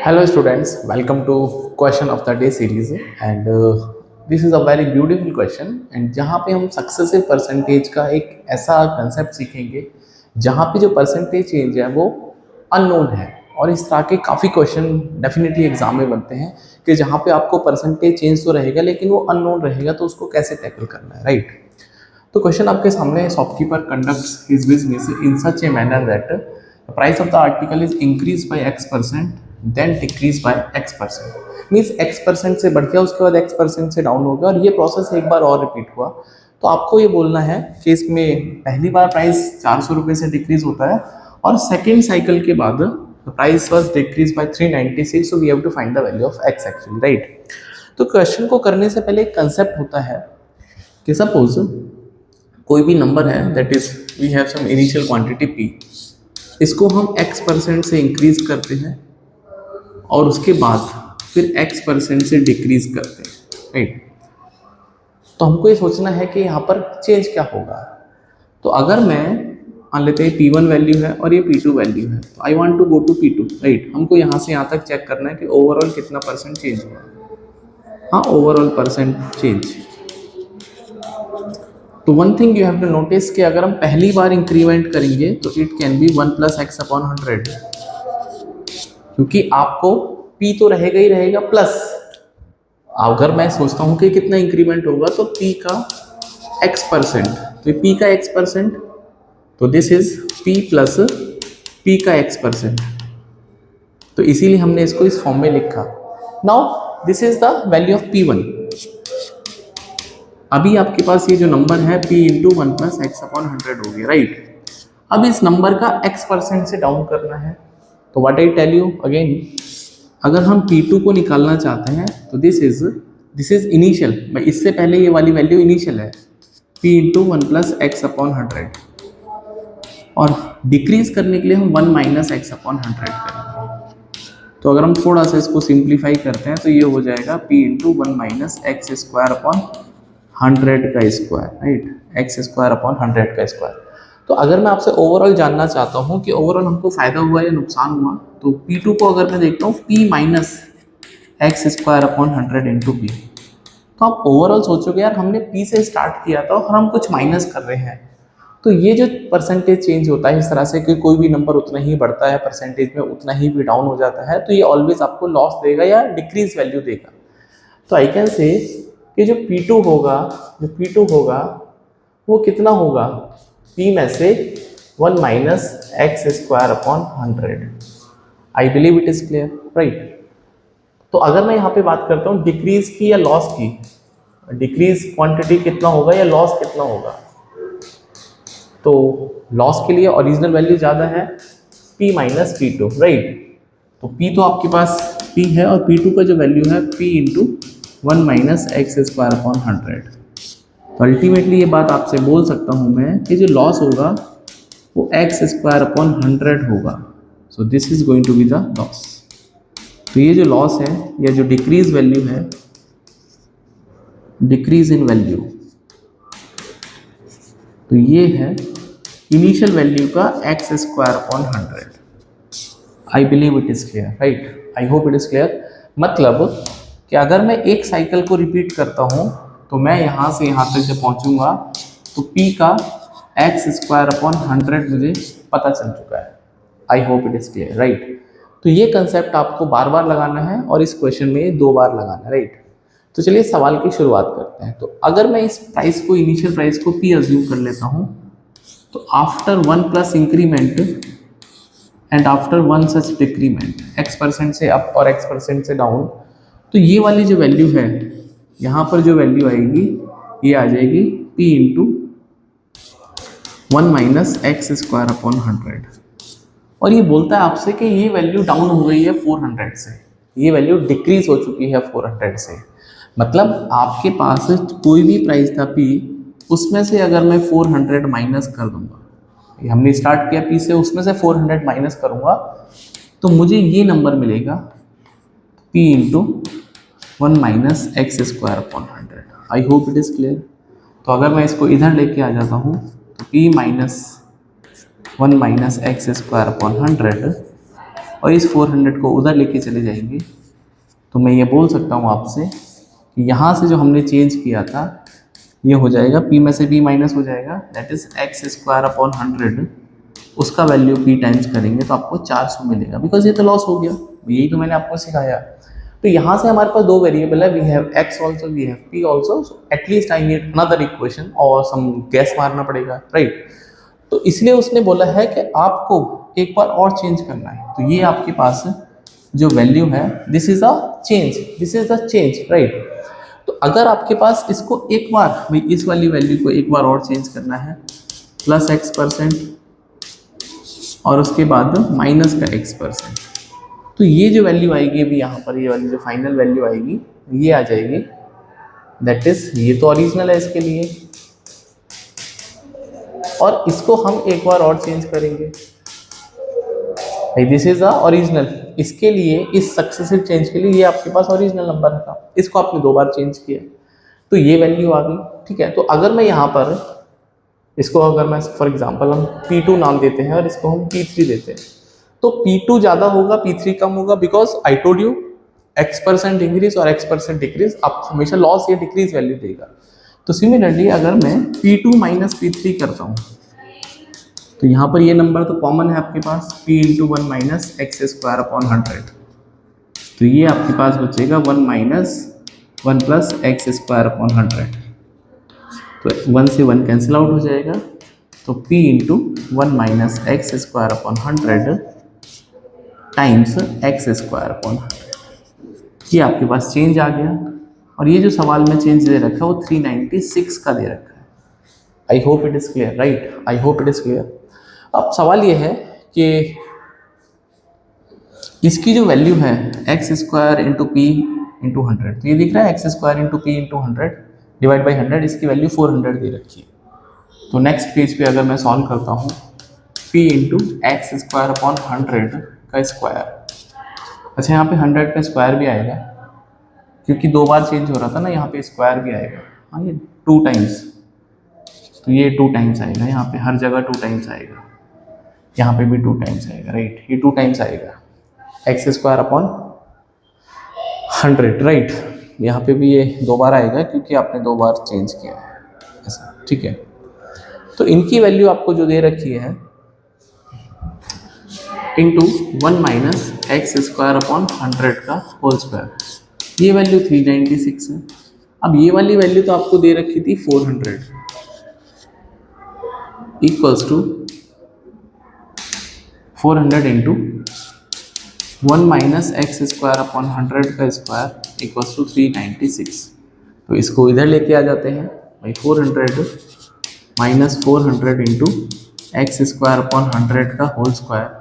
Hello students, welcome to question of the day series and this is a very beautiful question and जहाँ पे हम successive percentage का एक ऐसा concept सीखेंगे जहाँ पे जो परसेंटेज चेंज है वो अननोन है। और इस तरह के काफ़ी क्वेश्चन डेफिनेटली एग्जाम में बनते हैं कि जहाँ पे आपको परसेंटेज चेंज तो रहेगा लेकिन वो अननोन रहेगा, तो उसको कैसे टैकल करना है, राइट। तो क्वेश्चन आपके सामने, shopkeeper conducts his business in such a manner that the price of the article is increase by x% then decrease by x%। Means x% से बढ़ गया, उसके बाद x% से डाउन हो गया, और ये प्रोसेस एक बार और रिपीट हुआ। तो आपको ये बोलना है कि इसमें पहली बार प्राइस 400 रुपये से डिक्रीज होता है और सेकेंड साइकिल के बाद price was decrease by 396, so we have to find the value of x actually, right. तो क्वेश्चन को करने से पहले एक कंसेप्ट होता है कि सपोज कोई भी नंबर है, that is we have some initial quantity p, इसको हम x% से इंक्रीज करते हैं और उसके बाद फिर x% से डिक्रीज करते हैं, राइट। तो हमको ये सोचना है कि यहाँ पर चेंज क्या होगा। तो अगर मैं मान लेते हैं p1 वैल्यू है और ये p2 वैल्यू है, तो I want to go to p2, right. हमको यहाँ से यहाँ तक चेक करना है कि ओवरऑल कितना परसेंट चेंज हुआ। हाँ, ओवरऑल परसेंट चेंज। तो one thing you have to notice कि अगर हम पहली बार इंक्रीमेंट करेंगे तो इट कैन बी 1 + x/100, क्योंकि आपको p तो रहेगा ही रहेगा प्लस। अगर मैं सोचता हूँ कि कितना इंक्रीमेंट होगा तो p का x%, तो p का x%, तो this is p plus p का x%। तो इसीलिए हमने इसको इस फॉर्म में लिखा। Now this is the value of p1। अभी आपके पास ये जो नंबर है p × 1 + x/100 हो गया, राइट। अब इस नंबर का x% से डाउन करना है। तो what I tell you again, अगर हम p2 को निकालना चाहते हैं तो दिस इज इनिशियल, भाई इससे पहले ये वाली वैल्यू इनिशियल है, p × 1 + x/100, और डिक्रीज करने के लिए हम 1 - x/100 करेंगे। तो अगर हम थोड़ा सा इसको सिंप्लीफाई करते हैं तो ये हो जाएगा p × 1 - x² 100 का स्क्वायर, राइट, x² 100 का स्क्वायर। तो अगर मैं आपसे ओवरऑल जानना चाहता हूँ कि ओवरऑल हमको फायदा हुआ या नुकसान हुआ, तो p2 को अगर मैं देखता हूँ p - x² 100 × p, तो आप ओवरऑल सोचोगे यार हमने p से स्टार्ट किया था और हम कुछ माइनस कर रहे हैं। तो ये जो परसेंटेज चेंज होता है इस तरह से कि कोई भी नंबर उतना ही बढ़ता है परसेंटेज में, उतना ही भी डाउन हो जाता है, तो ये ऑलवेज आपको लॉस देगा या डिक्रीज वैल्यू देगा। तो आई कैन से कि जो P2 होगा वो कितना होगा, P में से 1 - x² 100। I believe it is clear, right. तो अगर मैं यहाँ पे बात करता हूँ डिक्रीज की या लॉस की, डिक्रीज क्वांटिटी कितना होगा या लॉस कितना होगा, तो लॉस के लिए ओरिजिनल वैल्यू ज़्यादा है P - P2, राइट। तो P तो आपके पास P है और P2 का जो वैल्यू है P × 1 - x² 100। तो अल्टीमेटली ये बात आपसे बोल सकता हूँ मैं कि जो लॉस होगा वो x² 100 होगा। So this is going to be the loss. तो ये जो लॉस है या जो डिक्रीज वैल्यू है, डिक्रीज इन वैल्यू, तो ये है इनिशियल वैल्यू का x² 100। I believe it is clear, right, I hope it is clear. मतलब कि अगर मैं एक साइकिल को रिपीट करता हूँ तो मैं यहाँ से यहाँ तक जब पहुँचूंगा तो p का x² 100 मुझे पता चल चुका है। आई hope it is clear, right. तो ये कंसेप्ट आपको बार बार लगाना है और इस क्वेश्चन में 2 बार लगाना है, राइट। तो चलिए सवाल की शुरुआत करते हैं। तो अगर मैं इस प्राइस को, इनिशियल प्राइस को p अज्यूम कर लेता हूँ, तो after 1 + increment and after 1 such decrement, x% से अप और x% से डाउन, तो ये वाली जो वैल्यू है यहाँ पर जो वैल्यू आएगी ये आ जाएगी p × 1 - x² 100। और ये बोलता है आपसे कि ये वैल्यू डाउन हो गई है 400 से, ये वैल्यू डिक्रीज हो चुकी है 400 से। मतलब आपके पास कोई भी प्राइस था p, उसमें से अगर मैं 400 माइनस कर दूंगा, हमने स्टार्ट किया p से, उसमें से 400 माइनस करूंगा तो मुझे ये नंबर मिलेगा p × 1 - x² 100। I hope it is clear. तो अगर मैं इसको इधर लेके आ जाता हूँ तो p - 1 - x² 100 और इस 400 को उधर लेके चले जाएंगे, तो मैं ये बोल सकता हूँ आपसे कि यहाँ से जो हमने चेंज किया था ये हो जाएगा p में से p माइनस हो जाएगा, that is x square upon 100, उसका वैल्यू p टाइम्स करेंगे तो आपको 400 मिलेगा, बिकॉज ये तो लॉस हो गया, यही तो मैंने आपको सिखाया। तो यहाँ से हमारे पास दो वेरिएबल है, we have x also, we have p also, so at least I need another equation और सम गैस मारना पड़ेगा, राइट। तो इसलिए उसने बोला है कि आपको एक बार और चेंज करना है, तो ये आपके पास जो वैल्यू है this is a change, this is the change, right. तो अगर आपके पास इसको एक बार भाई इस वाली वैल्यू को एक बार और चेंज करना है, प्लस x% और उसके बाद माइनस का x%, तो ये जो वैल्यू आएगी अभी यहाँ पर, ये वाली जो फाइनल वैल्यू आएगी ये आ जाएगी, दैट इज ये तो ओरिजिनल है इसके लिए, और इसको हम एक बार और चेंज करेंगे, दिस इज द ओरिजिनल, इसके लिए इस सक्सेसिव चेंज के लिए ये आपके पास ओरिजिनल नंबर था, इसको आपने दो बार चेंज किया तो ये वैल्यू आ गई, ठीक है। तो अगर मैं यहाँ पर इसको अगर मैं फॉर एग्जांपल हम P2 नाम देते हैं और इसको हम P3 देते हैं, तो P2 ज़्यादा होगा P3 कम होगा, because I told you x% increase और x% डिक्रीज आप हमेशा लॉस या डिक्रीज वैल्यू देगा। तो सिमिलरली अगर मैं P2 माइनस P3 करता हूँ तो यहाँ पर ये नंबर तो कॉमन है आपके पास, p into 1 minus x square upon 100, तो ये आपके पास बचेगा 1 minus 1 plus x square upon 100, तो 1 से 1 कैंसिल आउट हो जाएगा, तो p into 1 minus x square upon 100 times x square upon 100, ये आपके पास चेंज आ गया। और ये जो सवाल में चेंज दे रखा है वो 396 का दे रखा है। आई hope it is clear, right, I hope it is clear. अब सवाल ये है कि इसकी जो वैल्यू है x square into P into 100, तो ये दिख रहा है x square into P into 100 divide by 100, इसकी वैल्यू 400 दे रखी है। तो नेक्स्ट पेज पे अगर मैं सॉल्व करता हूँ p into x square upon 100 का स्क्वायर, अच्छा यहाँ पे 100 का स्क्वायर भी आएगा क्योंकि दो बार चेंज हो रहा था ना, यहाँ पे स्क्वायर भी आएगा, हाँ ये 2 टाइम्स, तो ये 2 टाइम्स आएगा, यहाँ पे हर जगह 2 टाइम्स आएगा, यहाँ पे भी 2 टाइम्स आएगा, राइट, ये 2 टाइम्स आएगा एक्स स्क्वायर अपॉन 100, राइट। यहाँ पे भी ये 2 बार आएगा क्योंकि आपने 2 बार चेंज किया है ऐसा, ठीक है। तो इनकी वैल्यू आपको जो दे रखी है into 1 minus x square upon 100 का होल स्क्वायर, ये वैल्यू 396 है। अब ये वाली वैल्यू तो आपको दे रखी थी 400 equals to 400 into 1 minus x square upon 100 का स्क्वायर इक्वल्स टू 396। तो इसको इधर लेके आ जाते हैं भाई, 400 minus 400 into x square upon 100 का होल स्क्वायर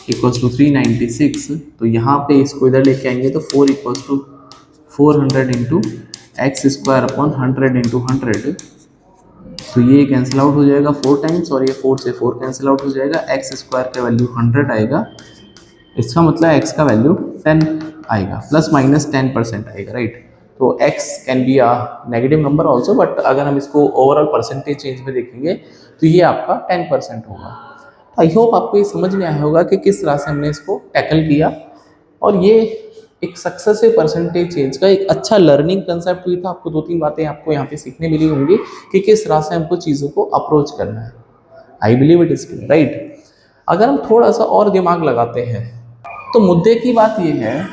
इक्वल्स टू 396। तो यहाँ पे इसको इधर लेके आएंगे तो 4 equals to 400 into x square upon 100 into 100, तो ये कैंसिल आउट हो जाएगा 4 टाइम्स और ये 4 से 4 कैंसिल आउट हो जाएगा, एक्स स्क्वायर का वैल्यू 100 आएगा, इसका मतलब x का वैल्यू 10 आएगा, प्लस माइनस 10% आएगा, राइट। तो x can be a negative number also, but अगर हम इसको ओवरऑल परसेंटेज चेंज में देखेंगे तो ये आपका 10% होगा। आई होप आपको ये समझ में आया होगा कि किस तरह से हमने इसको टैकल किया, और ये एक सक्सेसिव परसेंटेज चेंज का एक अच्छा लर्निंग कंसेप्ट हुई था। आपको 2-3 बातें आपको यहाँ पे सीखने मिली होंगी कि किस तरह से हमको चीज़ों को अप्रोच करना है। आई believe it is clear, right. अगर हम थोड़ा सा और दिमाग लगाते हैं तो मुद्दे की बात यह है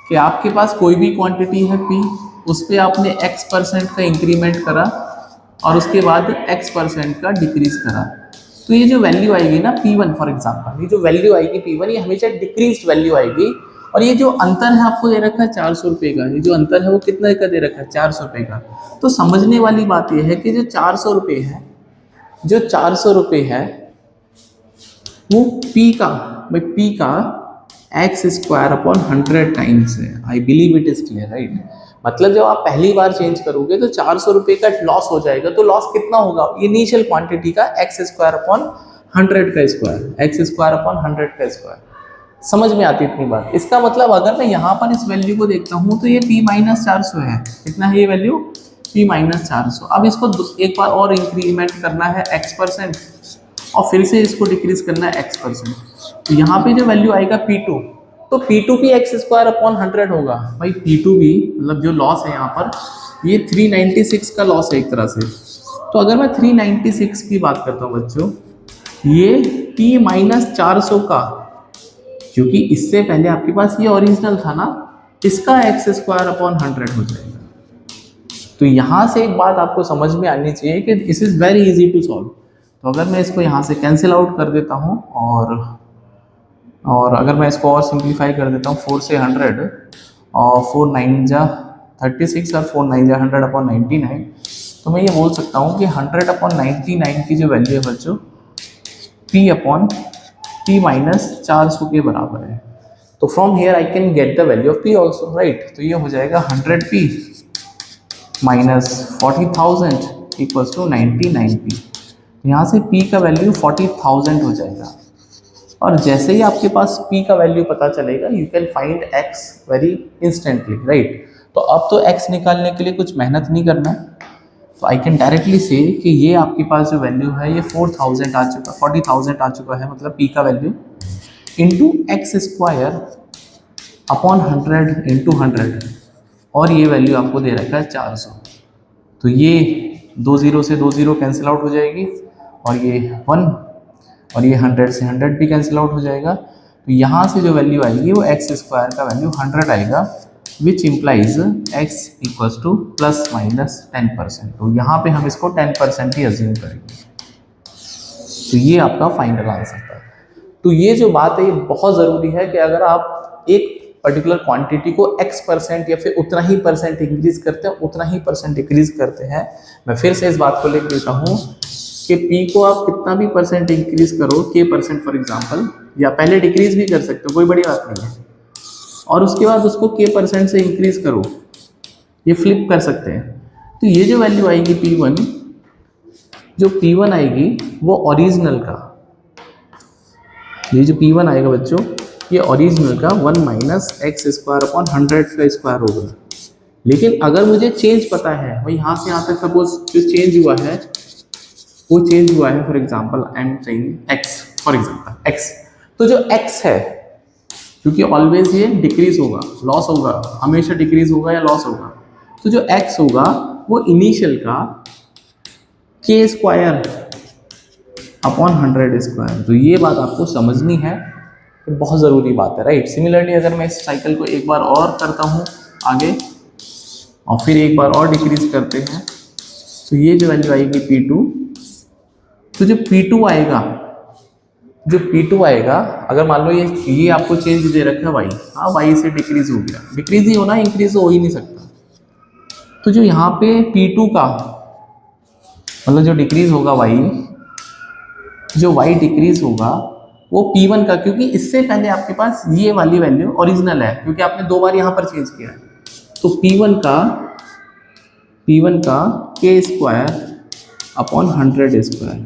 कि आपके पास कोई भी क्वांटिटी है P, उस पर आपने x% का इंक्रीमेंट करा और उसके बाद x% का डिक्रीज करा, तो ये जो वैल्यू आएगी ना P1 फॉर एग्जांपल, ये जो वैल्यू आएगी P1 ये हमेशा डिक्रीज वैल्यू आएगी। और ये जो अंतर है आपको दे रखा है 400 रुपये का, ये जो अंतर है वो कितने का दे रखा है 400 रुपये का। तो समझने वाली बात यह है कि जो 400 रुपये है, जो 400 रुपये है वो P का P का एक्स स्क्वायर अपॉन 100 टाइम्स है। आई believe it is clear, right. मतलब जब आप पहली बार चेंज करोगे तो 400 रुपये का लॉस हो जाएगा, तो लॉस कितना होगा इनिशियल क्वांटिटी का एक्स स्क्वायर अपॉन 100 का स्क्वायर, एक्स स्क्वायर अपॉन 100 का स्क्वायर। समझ में आती इतनी बात। इसका मतलब अगर मैं यहाँ पर इस वैल्यू को देखता हूँ तो ये P माइनस 400 है, कितना है ये वैल्यू P माइनस 400। अब इसको एक बार और इंक्रीमेंट करना है x% और फिर से इसको डिक्रीज करना है x%। तो यहाँ पे जो वैल्यू आएगा P2 तो P2 भी एक्स स्क्वायर अपॉन 100 होगा। भाई P2 भी मतलब जो लॉस है यहाँ पर ये 396 का लॉस है एक तरह से। तो अगर मैं 396 की बात करता हूँ बच्चों, ये P माइनस 400 का, क्योंकि इससे पहले आपके पास ये ओरिजिनल था ना, इसका एक्स स्क्वायर अपॉन 100 हो जाएगा। तो यहाँ से एक बात आपको समझ में आनी चाहिए कि this is very easy to solve. तो अगर मैं इसको यहाँ से कैंसिल आउट कर देता हूँ और अगर मैं इसको और सिंप्लीफाई कर देता हूँ 4 से 100 और 4 9 जा 36 और 4 9 जा 100 अपॉन 99, तो मैं ये बोल सकता हूँ कि 100 अपॉन 99 की जो वैल्यू है बच्चों P अपॉन P माइनस 400 के बराबर है। तो from here I can get the value of P also, right. तो ये हो जाएगा 100P minus 40,000 equals to 99P। यहाँ से P का वैल्यू 40,000 हो जाएगा। और जैसे ही आपके पास P का वैल्यू पता चलेगा you can find X very instantly, right. तो अब तो X निकालने के लिए कुछ मेहनत नहीं करना है। तो आई कैन डायरेक्टली से कि ये आपके पास जो वैल्यू है ये 40,000 आ चुका 40,000 आ चुका है, मतलब P का value into x square upon 100 into 100, और ये वैल्यू आपको दे रखा है 400। तो ये 2 0 से 2 0 कैंसिल आउट हो जाएगी, और ये 1 और ये 100 से 100 भी कैंसिल आउट हो जाएगा। तो यहाँ से जो वैल्यू आएगी वो एक्स स्क्वायर का वैल्यू 100 आएगा, which implies x equals two plus minus 10%। तो यहाँ पे हम इसको 10% ही अज्यूम करेंगे। तो ये आपका फाइनल आंसर था। तो ये जो बात है ये बहुत ज़रूरी है कि अगर आप एक पर्टिकुलर क्वांटिटी को x% या फिर उतना ही परसेंट इंक्रीज करते हैं, उतना ही परसेंट इंक्रीज करते हैं। मैं फिर से इस बात को लेकर देता हूँ कि P को आप कितना भी परसेंट इंक्रीज करो, K% फॉर एग्जाम्पल, या पहले डिक्रीज भी कर सकते हो, कोई बड़ी बात नहीं है, और उसके बाद उसको K% से इंक्रीज करो, ये फ्लिप कर सकते हैं। तो ये जो वैल्यू आएगी P1, जो P1 आएगी वो ओरिजिनल का, ये जो P1 आएगा बच्चों ये ओरिजिनल का 1 माइनस एक्स स्क्वायर अपॉन 100 का स्क्वायर होगा। लेकिन अगर मुझे चेंज पता है, वही यहाँ से यहाँ तक सपोज जो चेंज हुआ है वो चेंज हुआ है, for example I am saying x, for example x, तो जो एक्स है क्योंकि ऑलवेज ये डिक्रीज होगा, लॉस होगा, हमेशा डिक्रीज होगा या लॉस होगा, तो जो एक्स होगा वो इनिशियल का के स्क्वायर अपॉन 100 स्क्वायर। तो ये बात आपको समझनी है, तो बहुत ज़रूरी बात है, राइट। सिमिलरली अगर मैं इस साइकिल को एक बार और करता हूँ आगे और फिर एक बार और डिक्रीज करते हैं, तो ये जो वैल्यू आएगी P2, तो जो P2 आएगा, जो P2 आएगा, अगर मान लो ये आपको चेंज दे रखा है y, हाँ y से डिक्रीज हो गया, डिक्रीज ही होना, इंक्रीज हो ही नहीं सकता। तो जो यहाँ पे P2 का मतलब जो डिक्रीज होगा y, जो y डिक्रीज होगा वो P1 का, क्योंकि इससे पहले आपके पास ये वाली वैल्यू ओरिजिनल है, क्योंकि आपने 2 बार यहाँ पर चेंज किया है। तो P1 का के स्क्वायर अपॉन 100 स्क्वायर।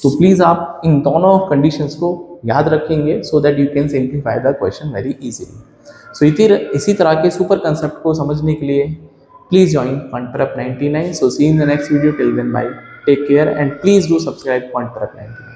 तो प्लीज़ आप इन दोनों कंडीशंस को याद रखेंगे so that you can simplify the question very easily. So इसी तरह के सुपर कंसेप्ट को समझने के लिए please join QuantPrep 99। So see in the next video, till then bye, take care and please do subscribe QuantPrep 99।